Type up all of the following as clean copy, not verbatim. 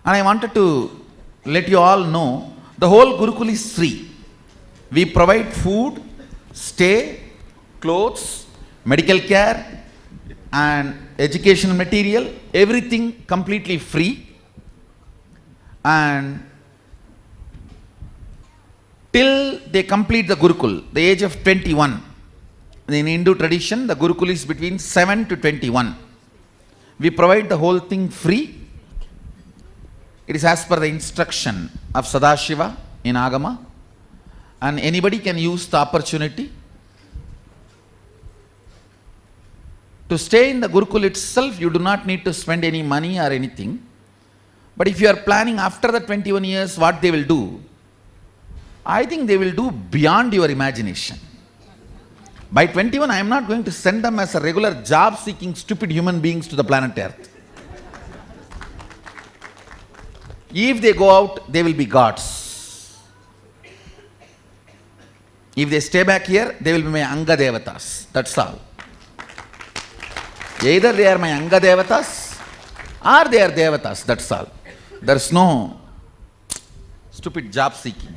And I wanted to let you all know, the whole Gurukul is free. We provide food, stay, clothes, medical care, and educational material, everything completely free. And till they complete the Gurukul, the age of 21, in Hindu tradition, the Gurukul is between 7 to 21. We provide the whole thing free. It is as per the instruction of Sadashiva in Agama, and anybody can use the opportunity to stay in the Gurukul itself. You do not need to spend any money or anything. But if you are planning after the 21 years what they will do, I think they will do beyond your imagination. By 21, I am not going to send them as a regular job-seeking stupid human beings to the planet Earth. If they go out, they will be gods. If they stay back here, they will be my Anga Devatas. That's all. Either they are my Anga Devatas or they are Devatas. That's all. There's no stupid job seeking.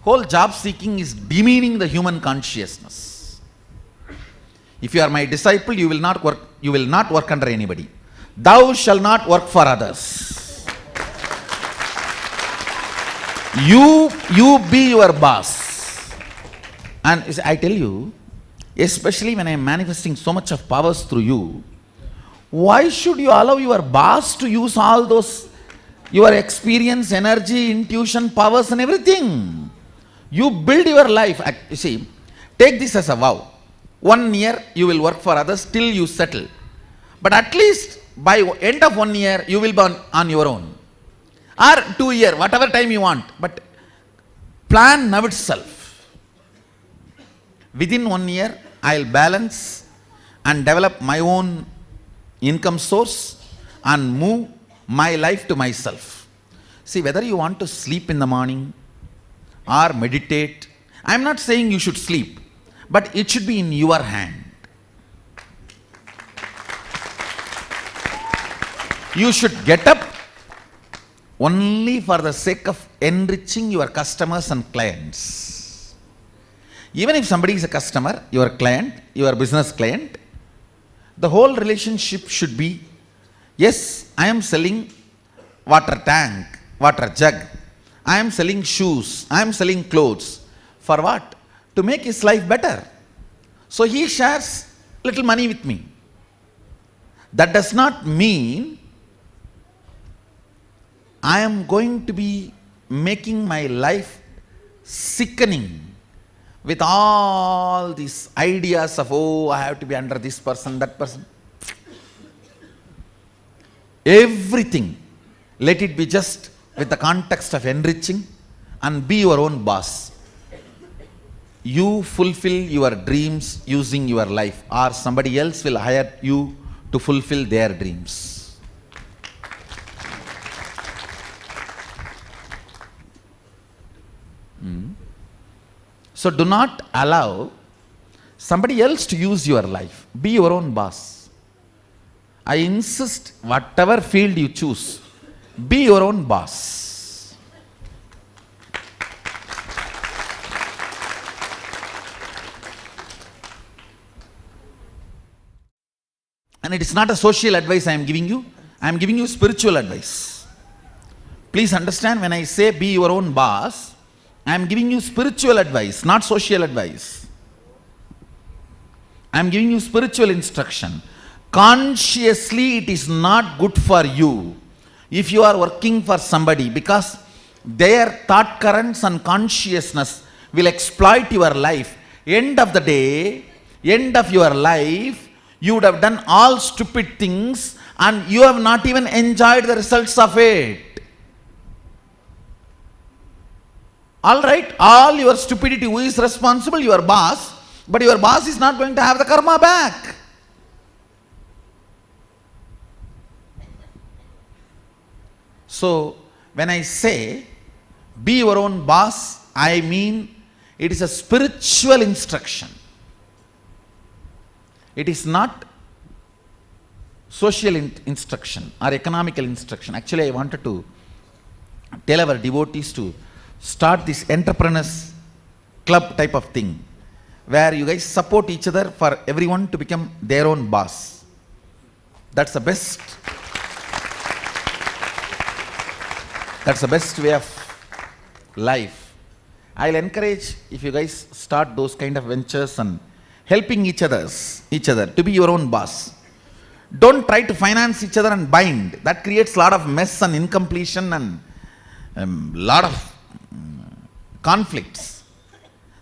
Whole job seeking is demeaning the human consciousness. If you are my disciple, you will not work under anybody. Thou shalt not work for others. You be your boss. And I tell you, especially when I am manifesting so much of powers through you, why should you allow your boss to use all those, your experience, energy, intuition, powers and everything? You build your life. You see, take this as a vow. 1 year you will work for others till you settle. But at least by end of 1 year you will be on your own. Or 2 years, whatever time you want. But plan now itself. Within 1 year, I'll balance and develop my own income source and move my life to myself. See, whether you want to sleep in the morning or meditate, I'm not saying you should sleep, but it should be in your hand. You should get up only for the sake of enriching your customers and clients. Even if somebody is a customer, your client, your business client, the whole relationship should be, yes, I am selling water tank, water jug, I am selling shoes, I am selling clothes. For what? To make his life better. So he shares little money with me. That does not mean I am going to be making my life sickening with all these ideas of, oh, I have to be under this person, that person. Everything, let it be just with the context of enriching, and be your own boss. You fulfill your dreams using your life, or somebody else will hire you to fulfill their dreams. So do not allow somebody else to use your life. Be your own boss. I insist, whatever field you choose, be your own boss. And it is not a social advice I am giving you. I am giving you spiritual advice. Please understand, when I say be your own boss, I am giving you spiritual advice, not social advice. I am giving you spiritual instruction. Consciously, it is not good for you if you are working for somebody, because their thought currents and consciousness will exploit your life. End of the day, end of your life, you would have done all stupid things and you have not even enjoyed the results of it. All right, all your stupidity, who is responsible? Your boss. But your boss is not going to have the karma back. So, when I say, be your own boss, I mean, it is a spiritual instruction. It is not social instruction or economical instruction. Actually, I wanted to tell our devotees to start this entrepreneurs club type of thing, where you guys support each other for everyone to become their own boss. That's the best. That's the best way of life. I'll encourage if you guys start those kind of ventures and helping each other to be your own boss. Don't try to finance each other and bind. That creates a lot of mess and incompletion and lot of conflicts.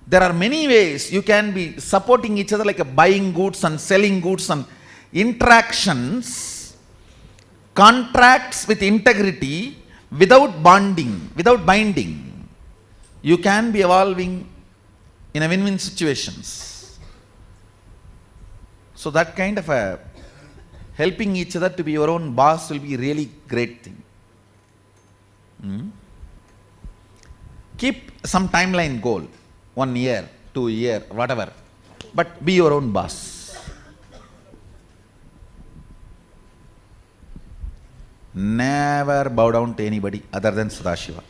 There are many ways you can be supporting each other, like buying goods and selling goods and interactions, contracts with integrity, without binding. You can be evolving in a win-win situations. So that kind of a helping each other to be your own boss will be a really great thing. Keep some timeline goal, 1 year, 2 year, whatever, but be your own boss. Never bow down to anybody other than Sadashiva.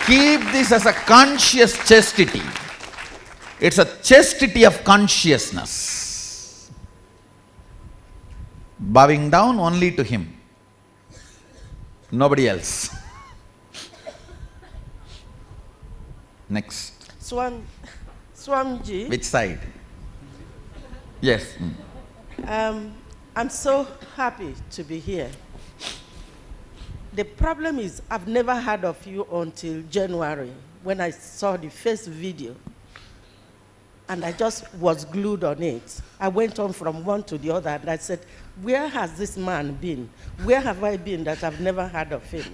Keep this as a conscious chastity. It's a chastity of consciousness. Bowing down only to him, nobody else. Next. Swamiji. Which side? Yes. I'm so happy to be here. The problem is I've never heard of you until January when I saw the first video. And I just was glued on it. I went on from one to the other and I said, where has this man been? Where have I been that I've never heard of him?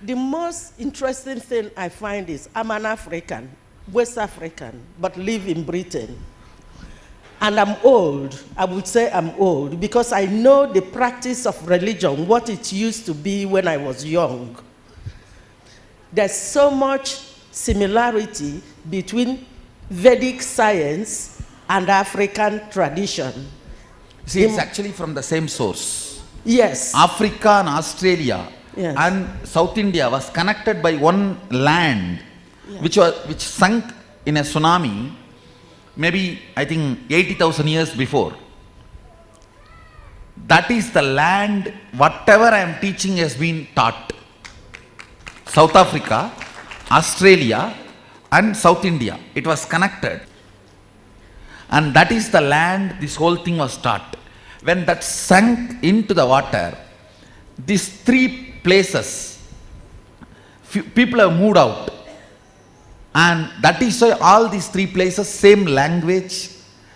The most interesting thing I find is I'm an African, West African, but live in Britain. And I'm old. I would say I'm old because I know the practice of religion, what it used to be when I was young. There's so much similarity between Vedic science and African tradition. See, it's actually from the same source. Yes. Africa and Australia, yes, and South India was connected by one land, yes, which sunk in a tsunami, maybe I think 80,000 years before. That is the land, whatever I am teaching has been taught. South Africa, Australia and South India, it was connected. And that is the land this whole thing was taught. When that sank into the water, these three places, people have moved out. And that is why all these three places, same language,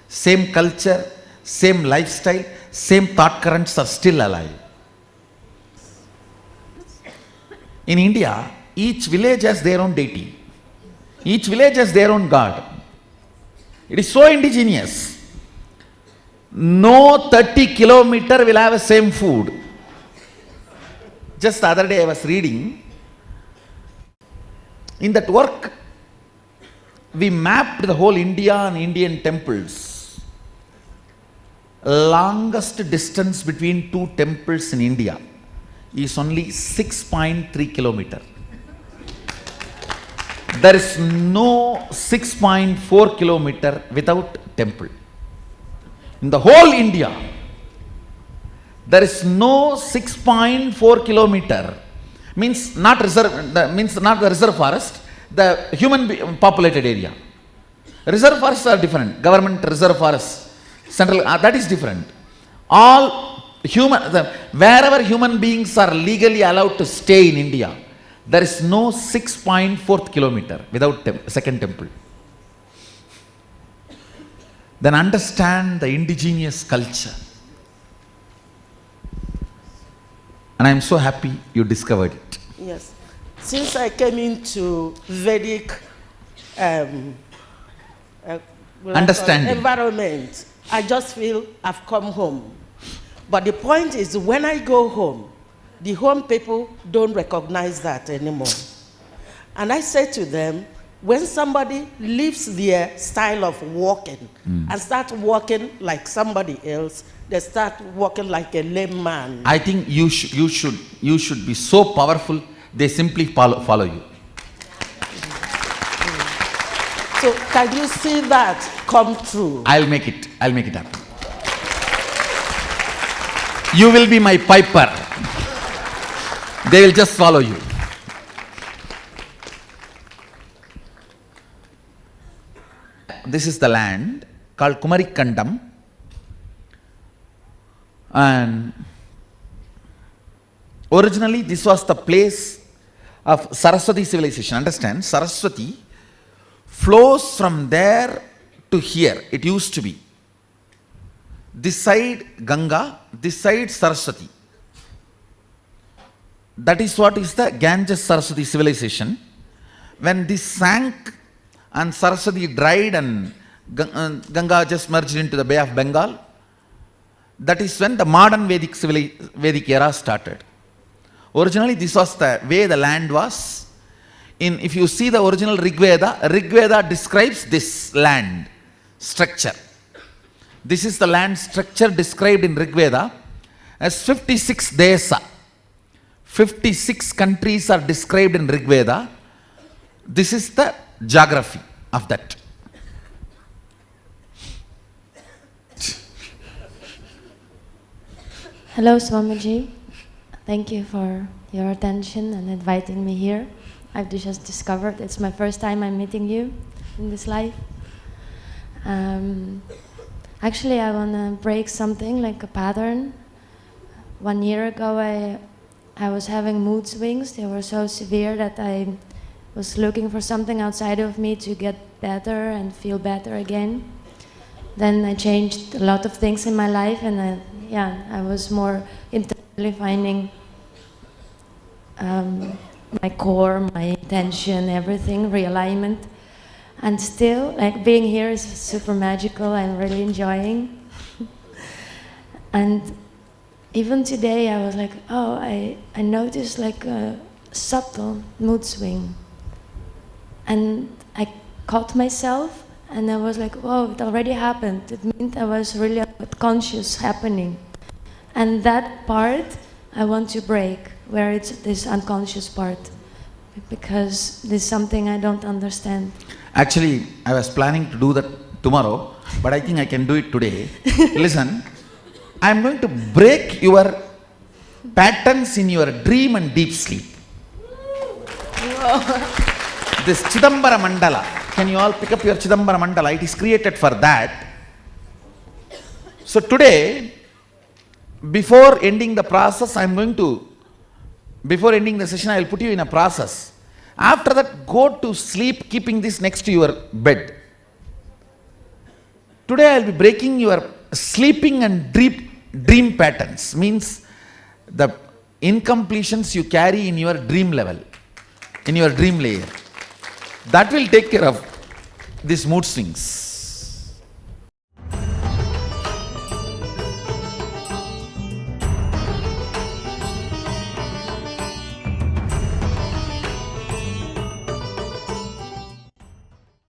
same culture, same lifestyle, same thought currents are still alive. In India, each village has their own deity. Each village has their own god. It is so indigenous. No 30 kilometer will have the same food. Just the other day I was reading, in that work, we mapped the whole India and Indian temples. Longest distance between two temples in India is only 6.3 kilometer. There is no 6.4 kilometer without temple. In the whole India, there is no 6.4 kilometer, means not the reserve forest, the human populated area. Reserve forests are different. Government reserve forests, central, that is different. All wherever human beings are legally allowed to stay in India, there is no 6.4 kilometer without second temple. Then understand the indigenous culture. And I am so happy you discovered it. Yes. Since I came into Vedic understanding, environment, I just feel I've come home. But the point is, when I go home, the home people don't recognize that anymore. And I say to them, When somebody leaves their style of walking and starts walking like somebody else, they start walking like a lame man. I think you should be so powerful, they simply follow you. So can you see that come true? I'll make it happen. You will be my piper. They will just follow you. This is the land called Kumarikandam. And originally this was the place of Saraswati civilization. Understand? Saraswati flows from there to here. It used to be. This side Ganga, this side Saraswati. That is what is the Ganges Saraswati civilization. When this sank and Saraswati dried and Ganga just merged into the Bay of Bengal, that is when the modern Vedic era started. Originally this was the way the land was. If you see the original Rig Veda describes this land structure. This is the land structure described in Rig Veda as 56 desa. 56 countries are described in Rig Veda. This is the geography of that. Hello, Swamiji. Thank you for your attention and inviting me here. I've just discovered it's my first time I'm meeting you in this life. Actually, I want to break something like a pattern. 1 year ago, I was having mood swings. They were so severe that I was looking for something outside of me to get better and feel better again. Then I changed a lot of things in my life, and I was more internally finding my core, my intention, everything, realignment. And still, like, being here is super magical. I'm really enjoying. And even today, I was like, oh, I noticed like a subtle mood swing. And I caught myself, and I was like, whoa, it already happened. It meant I was really conscious happening. And that part, I want to break, where it's this unconscious part, because there's something I don't understand. Actually, I was planning to do that tomorrow, but I think I can do it today. Listen, I am going to break your patterns in your dream and deep sleep. This Chidambara Mandala, can you all pick up your Chidambara Mandala? It is created for that. So today, before ending the process, before ending the session, I will put you in a process. After that, go to sleep keeping this next to your bed. Today I will be breaking your sleeping and dream patterns, means the incompletions you carry in your dream level, in your dream layer. That will take care of these mood swings.